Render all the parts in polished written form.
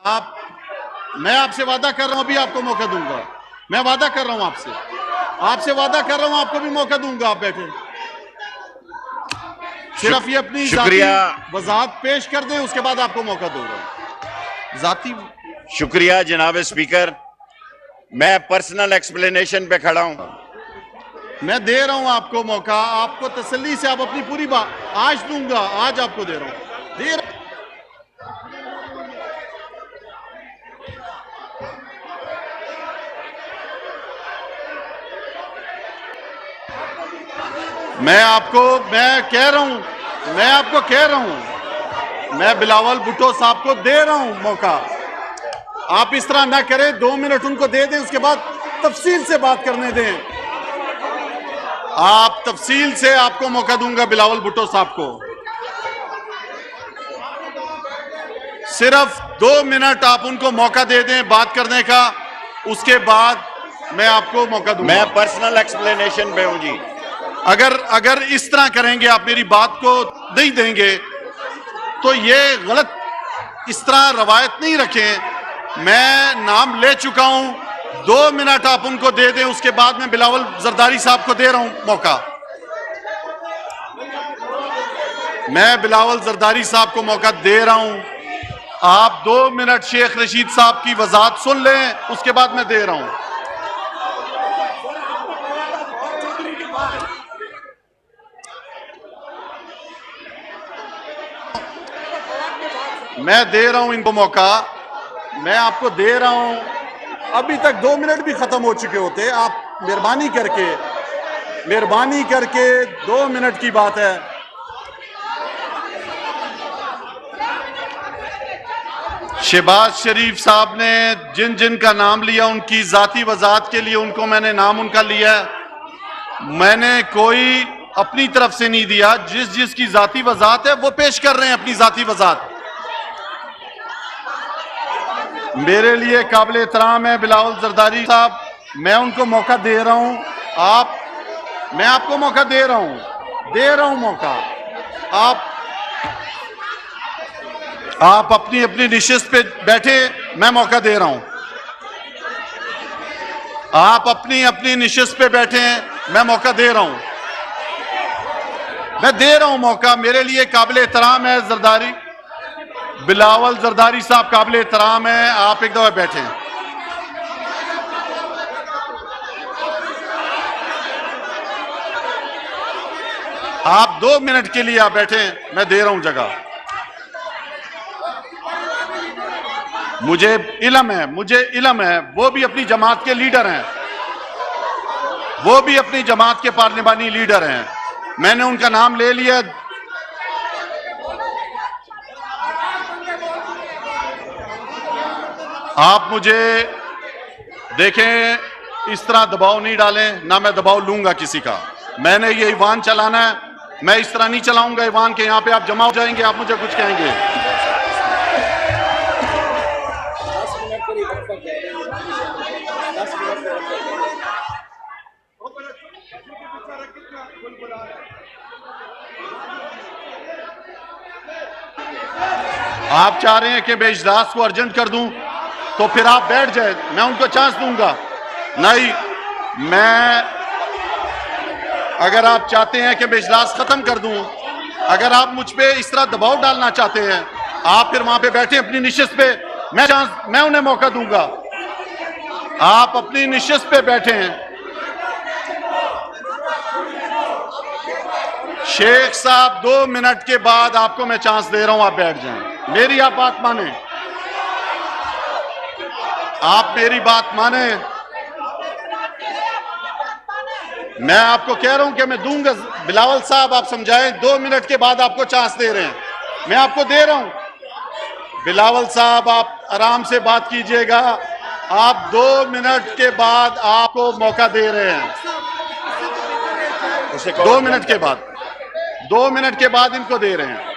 आप, मैं आपसे वादा कर रहा हूं, अभी आपको मौका दूंगा। मैं वादा कर रहा हूं आपसे वादा कर रहा हूं, आपको भी मौका दूंगा। आप बैठे, सिर्फ ये अपनी शुक्रिया, वजाहत पेश कर दें, उसके बाद आपको मौका दूंगा। जाती शुक्रिया जनाब स्पीकर। मैं पर्सनल एक्सप्लेनेशन पे खड़ा हूं। मैं दे रहा हूं आपको मौका, आपको तसल्ली से आप अपनी पूरी बात आज दूंगा, आज आपको दे रहा हूं। मैं कह रहा हूं, मैं बिलावल भुट्टो साहब को दे रहा हूं मौका। आप इस तरह ना करें, 2 मिनट उनको दे दें, उसके बाद तफसील से बात करने दें। आप तफसील से आपको मौका दूंगा बिलावल भुट्टो साहब को। सिर्फ 2 मिनट आप उनको मौका दे दें बात करने का, उसके बाद मैं आपको मौका दूंगा। मैं पर्सनल एक्सप्लेनेशन पे हूं जी। अगर इस तरह करेंगे, आप मेरी बात को नहीं देंगे, तो ये गलत, इस तरह रवायत नहीं रखें। मैं नाम ले चुका हूं, 2 मिनट आप उनको दे दें, उसके बाद मैं बिलावल जरदारी साहब को दे रहा हूं मौका। मैं बिलावल जरदारी साहब को मौका दे रहा हूं। आप 2 मिनट शेख रशीद साहब की वजाहत सुन लें, उसके बाद मैं दे रहा हूं। मैं दे रहा हूं इनको मौका, मैं आपको दे रहा हूं। अभी तक 2 मिनट भी खत्म हो चुके होते। आप मेहरबानी करके 2 मिनट की बात है। शहबाज शरीफ साहब ने जिन जिन का नाम लिया, उनकी जाती वजाहत के लिए उनको मैंने नाम उनका लिया। मैंने कोई अपनी तरफ से नहीं दिया। जिसकी जाती वजाहत है वो पेश कर रहे हैं अपनी जाती वजाहत। मेरे लिए काबिल एहतराम है बिलावल जरदारी साहब, मैं उनको मौका दे रहा हूं। मैं आपको मौका दे रहा हूं मौका। आप अपनी अपनी निशिस्त पे बैठे, मैं मौका दे रहा हूं। आप अपनी अपनी निशिस्त पे बैठे हैं, मैं मौका दे रहा हूं। मैं दे रहा हूं मौका। मेरे लिए काबिल एहतराम है जरदारी, बिलावल जरदारी साहब काबिल एहतराम है। आप एक दफा बैठे हैं। आप 2 मिनट के लिए आप बैठे हैं, मैं दे रहा हूं जगह। मुझे इल्म है, वो भी अपनी जमात के लीडर हैं, वो भी अपनी जमात के पार्लिमानी लीडर हैं। मैंने उनका नाम ले लिया। आप मुझे देखें, इस तरह दबाव नहीं डालें, ना मैं दबाव लूंगा किसी का। मैंने ये ईवान चलाना है, मैं इस तरह नहीं चलाऊंगा ईवान के यहां पे आप जमा हो जाएंगे, आप मुझे कुछ कहेंगे। आप चाह रहे हैं कि मैं इजलास को अर्जेंट कर दूं, तो फिर आप बैठ जाए, मैं उनको चांस दूंगा। नहीं, अगर आप चाहते हैं कि मैं इजलास खत्म कर दूं, अगर आप मुझ पे इस तरह दबाव डालना चाहते हैं, आप फिर वहां पे बैठे अपनी निशिस्त पे, मैं उन्हें मौका दूंगा। आप अपनी निशिस्त पे बैठे हैं। शेख साहब, 2 मिनट के बाद आपको मैं चांस दे रहा हूं, आप बैठ जाएं। मेरी आप बात माने, आप मेरी बात माने। मैं आपको कह रहा हूं कि मैं दूंगा। बिलावल साहब, आप समझाएं, 2 मिनट के बाद आपको चांस दे रहे हैं, मैं आपको दे रहा हूं। बिलावल साहब, आप आराम से बात कीजिएगा। आप 2 मिनट के बाद आपको मौका दे रहे हैं। 2 मिनट के बाद, 2 मिनट के बाद इनको दे रहे हैं।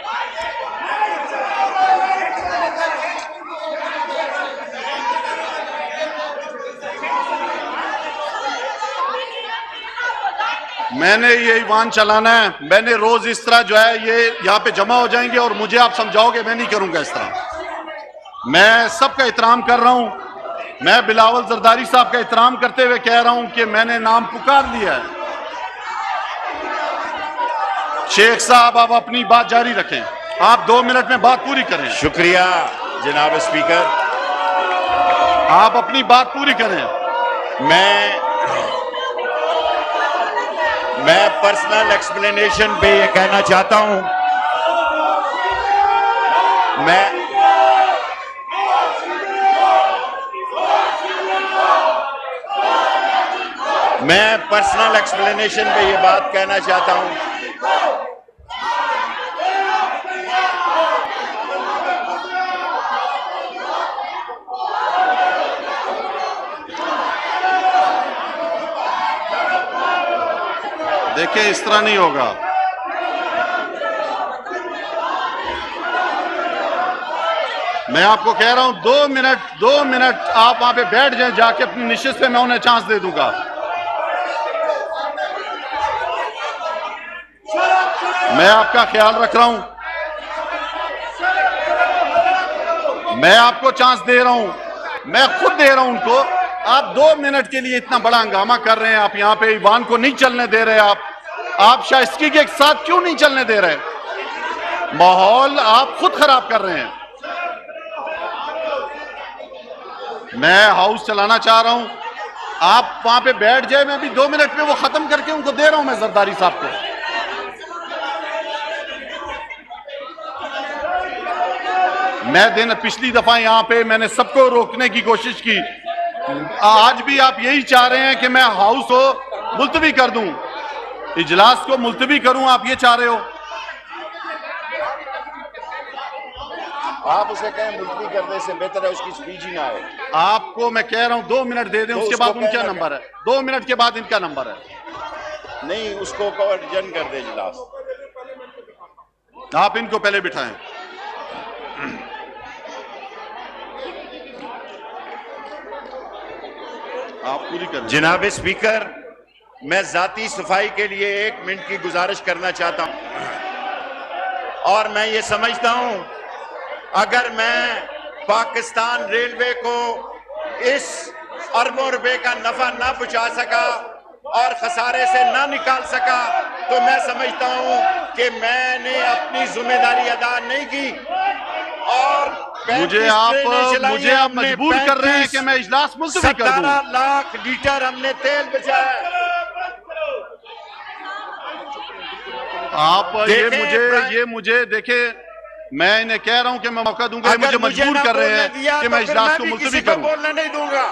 मैंने ये ईवान चलाना है। मैंने रोज इस तरह जो है, ये यहाँ पे जमा हो जाएंगे और मुझे आप समझाओगे, मैं नहीं करूंगा इस तरह। मैं सबका एहतराम कर रहा हूं। मैं बिलावल जरदारी साहब का एहतराम करते हुए कह रहा हूं कि मैंने नाम पुकार लिया है। शेख साहब आप अपनी बात जारी रखें, आप 2 मिनट में बात पूरी करें। शुक्रिया जनाब स्पीकर। आप अपनी बात पूरी करें। मैं पर्सनल एक्सप्लेनेशन पे ये कहना चाहता हूं, मैं पर्सनल एक्सप्लेनेशन पे ये बात कहना चाहता हूं। देखिए इस तरह नहीं होगा। मैं आपको कह रहा हूं 2 मिनट आप वहां पे बैठ जाएं, जाके अपनी निश्चित पे मैं उन्हें चांस दे दूंगा। मैं आपका ख्याल रख रहा हूं, मैं आपको चांस दे रहा हूं, मैं खुद दे रहा हूं उनको। आप 2 मिनट के लिए इतना बड़ा हंगामा कर रहे हैं, आप यहां पे ईवान को नहीं चलने दे रहे। आप शाइस्तगी के साथ क्यों नहीं चलने दे रहे? माहौल आप खुद खराब कर रहे हैं। मैं हाउस चलाना चाह रहा हूं, आप वहां पे बैठ जाए। मैं अभी 2 मिनट में वो खत्म करके उनको दे रहा हूं, मैं जरदारी साहब को। मैं पिछली दफा यहां पे मैंने सबको रोकने की कोशिश की। आज भी आप यही चाह रहे हैं कि मैं हाउस को मुलतवी कर दूं, इजलास को मुलतवी करूं, आप ये चाह रहे हो। आप उसे कहें मुलतवी करने से बेहतर है उसकी स्पीच ही ना आए। आपको मैं कह रहा हूं 2 मिनट दे दें, तो उसके बाद उनका नंबर है। 2 मिनट के बाद इनका नंबर है। नहीं, उसको अर्जन कर दे इजलास। आप इनको पहले बिठाएं। आप पूरी करें। जनाब स्पीकर, मैं जाती सफाई के लिए 1 मिनट की गुजारिश करना चाहता हूं। और मैं ये समझता हूं, अगर मैं पाकिस्तान रेलवे को इस अरबों रुपए का नफा ना पहुंचा सका और खसारे से ना निकाल सका, तो मैं समझता हूं कि मैंने अपनी जिम्मेदारी अदा नहीं की। और मुझे आप मजबूर कर रहे हैं कि मैं इजलास मुलतवी कर दूं। 17 लाख लीटर हमने तेल बचाया। आप ये मुझे देखे, मैं इन्हें कह रहा हूं कि मैं मौका दूंगा, मुझे मजबूर कर रहे हैं कि मैं इजलास को मुलतवी करूं। बोलने नहीं दूंगा,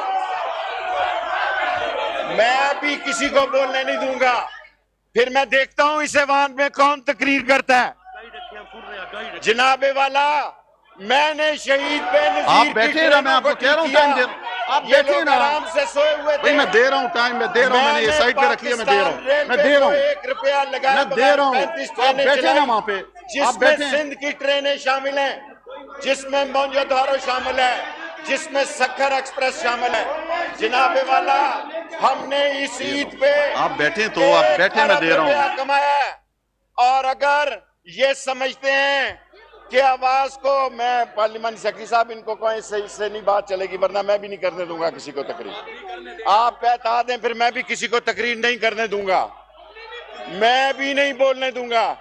मैं भी किसी को बोलने नहीं दूंगा। फिर मैं देखता हूं इस ऐवान में कौन तकरीर करता है। जनाबे वाला, मैंने शहीद बेनज़ीर आप बैठे ना, मैं आपको कह रहा हूं टाइम दे, आप बैठे ना, आराम से सोए हुए थे। मैं दे रहा हूं टाइम, मैं दे रहा हूं, मैंने ये साइड पे रख लिया, मैं दे रहा हूं, मैं दे रहा हूं, 1 रुपया लगाया, मैं दे रहा हूं। आप बैठे ना वहां पे, आप बैठे। सिंध की ट्रेनें शामिल हैं, जिसमें मौजूदारो शामिल है, जिसमें सखर एक्सप्रेस शामिल है। जनाबे वाला, हमने इस ईद पे आप बैठे तो आप बैठे, मैं दे रहा हूं, कमाया। और अगर ये समझते हैं कि आवाज को, मैं पार्लियामेंट सेक्रेटरी साहब इनको कहें इससे नहीं बात चलेगी, वरना मैं भी नहीं करने दूंगा किसी को तकरीर। आप बता दें, फिर मैं भी किसी को तकरीर नहीं करने दूंगा, मैं भी नहीं बोलने दूंगा।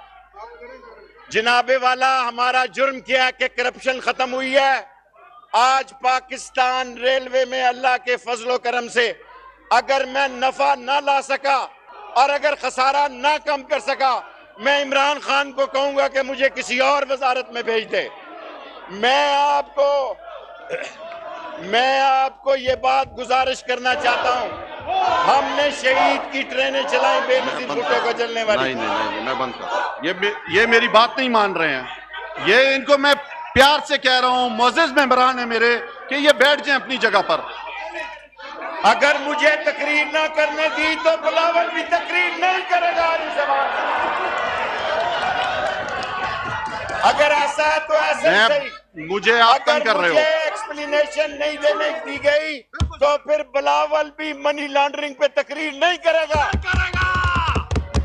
जनाबे वाला, हमारा जुर्म क्या है कि करप्शन खत्म हुई है। आज पाकिस्तान रेलवे में अल्लाह के फजलो करम से अगर मैं नफा ना ला सका और अगर खसारा ना कम कर सका, मैं इमरान खान को कहूंगा कि मुझे किसी और वजारत में भेज दे। मैं आपको ये बात गुजारिश करना चाहता हूं, हमने शहीद की ट्रेनें चलाई बेनजीर भुट्टो को जलने वाली। नहीं, मैं बंद कर। ये मेरी बात नहीं मान रहे हैं। ये इनको मैं प्यार से कह रहा हूं, मोअज़्ज़िज़ मेंबरान है मेरे, कि ये बैठ जाएं अपनी जगह पर। अगर मुझे तकरीर ना करने दी तो बिलावल भी तकरीर नहीं करेगा। अगर ऐसा है तो ऐसे सही। मुझे आप तंग कर रहे हो। एक्सप्लेनेशन नहीं देने दी गई तो फिर बिलावल भी मनी लॉन्ड्रिंग पे तकरीर नहीं करेगा।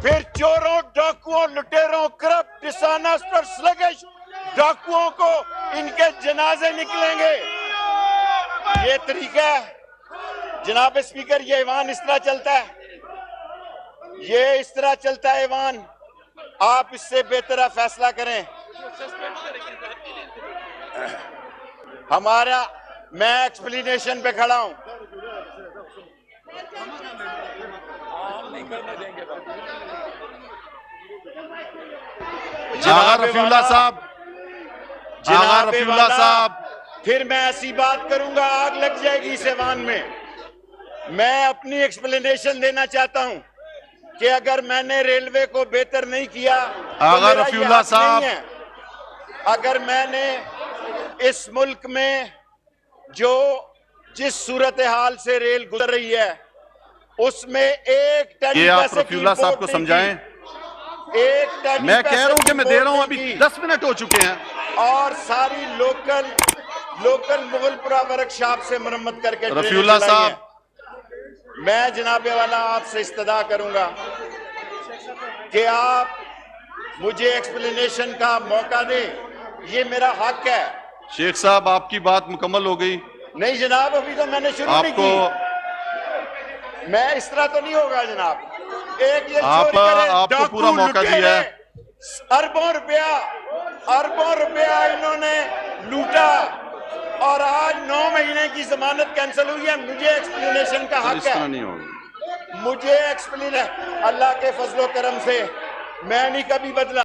फिर चोरों, डाकुओं, लुटेरों, करप्ट, डिसऑनेस्ट और स्लगिश डाकुओं को इनके जनाजे निकलेंगे। ये तरीका है जनाब स्पीकर, ये ईवान इस तरह चलता है, ये इस तरह चलता है ईवान। आप इससे बेहतर फैसला करें। हमारा, मैं एक्सप्लेनेशन पे खड़ा हूं। आगा रफीउल्लाह साहब, आगा रफीउल्लाह साहब, फिर मैं ऐसी बात करूंगा आग लग जाएगी इस ऐवान में। मैं अपनी एक्सप्लेनेशन देना चाहता हूं कि अगर मैंने रेलवे को बेहतर नहीं किया तो आगा मेरा ये रफीउल्लाह हक साहब। नहीं है। अगर मैंने इस मुल्क में जो जिस सूरत हाल से रेल गुजर रही है उसमें एक टन ये आप पैसे की रफीउल्लाह साहब को रिपोर्ट नहीं समझाएं। की। एक टन मैं कह रहा हूं कि मैं दे रहा हूं, अभी की। 10 मिनट हो चुके हैं। और सारी लोकल मुगलपुरा वर्कशॉप से मरम्मत करके ट्रेनें रफीउल्लाह चलाई साहब। हैं। मैं जनाबे वाला आपसे इस्तदा करूंगा कि आप मुझे एक्सप्लेनेशन का मौका दें, ये मेरा हक है। शेख साहब, आपकी बात मुकम्मल हो गई। नहीं जनाब, अभी तो मैंने शुरू नहीं आपको की। मैं इस तरह तो नहीं होगा जनाब। एक ये आपको पूरा मौका दिया है। अरबों रुपया इन्होंने लूटा और आज 9 महीने की जमानत कैंसिल हुई है। मुझे एक्सप्लेनेशन का हक इस तरह है। नहीं होगा। मुझे एक्सप्लेन, अल्लाह के फजलो करम से मैं नहीं कभी बदला।